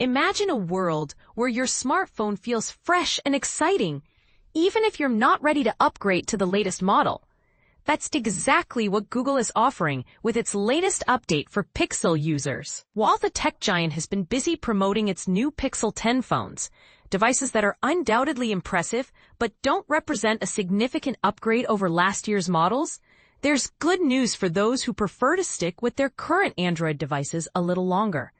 Imagine a world where your smartphone feels fresh and exciting, even if you're not ready to upgrade to the latest model. That's exactly what Google is offering with its latest update for Pixel users. While the tech giant has been busy promoting its new Pixel 10 phones, devices that are undoubtedly impressive but don't represent a significant upgrade over last year's models, there's good news for those who prefer to stick with their current Android devices a little longer.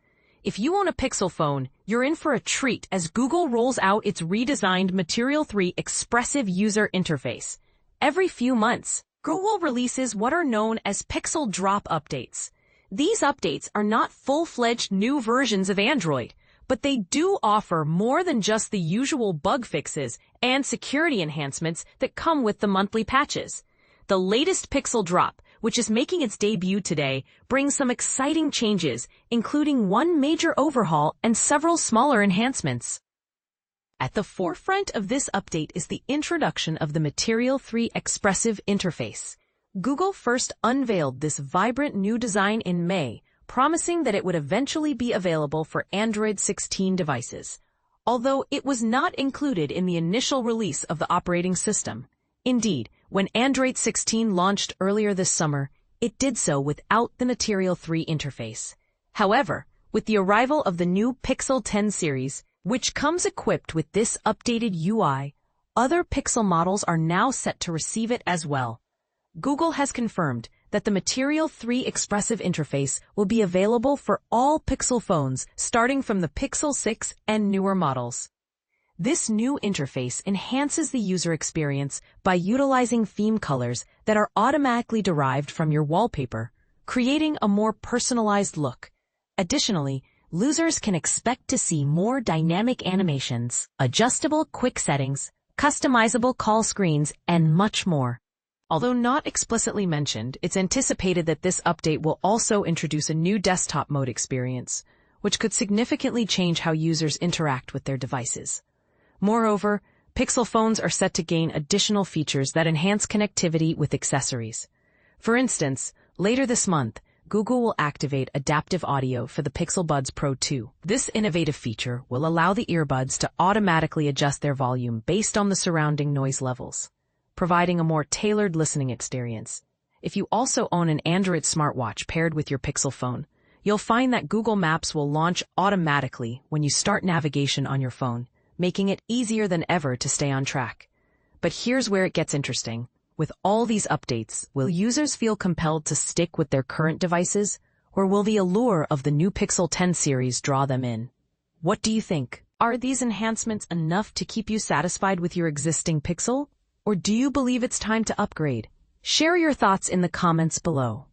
If you own a Pixel phone, you're in for a treat as Google rolls out its redesigned Material 3 Expressive User Interface. Every few months, Google releases what are known as Pixel Drop updates. These updates are not full-fledged new versions of Android, but they do offer more than just the usual bug fixes and security enhancements that come with the monthly patches. The latest Pixel Drop, which is making its debut today, brings some exciting changes, including one major overhaul and several smaller enhancements. At the forefront of this update is the introduction of the Material 3 Expressive Interface. Google first unveiled this vibrant new design in May, promising that it would eventually be available for Android 16 devices, although it was not included in the initial release of the operating system. Indeed, when Android 16 launched earlier this summer, it did so without the Material 3 interface. However, with the arrival of the new Pixel 10 series, which comes equipped with this updated UI, other Pixel models are now set to receive it as well. Google has confirmed that the Material 3 Expressive Interface will be available for all Pixel phones starting from the Pixel 6 and newer models. This new interface enhances the user experience by utilizing theme colors that are automatically derived from your wallpaper, creating a more personalized look. Additionally, users can expect to see more dynamic animations, adjustable quick settings, customizable call screens, and much more. Although not explicitly mentioned, it's anticipated that this update will also introduce a new desktop mode experience, which could significantly change how users interact with their devices. Moreover, Pixel phones are set to gain additional features that enhance connectivity with accessories. For instance, later this month, Google will activate adaptive audio for the Pixel Buds Pro 2. This innovative feature will allow the earbuds to automatically adjust their volume based on the surrounding noise levels, providing a more tailored listening experience. If you also own an Android smartwatch paired with your Pixel phone, you'll find that Google Maps will launch automatically when you start navigation on your phone, making it easier than ever to stay on track. But here's where it gets interesting. With all these updates, will users feel compelled to stick with their current devices, or will the allure of the new Pixel 10 series draw them in? What do you think? Are these enhancements enough to keep you satisfied with your existing Pixel? Or do you believe it's time to upgrade? Share your thoughts in the comments below.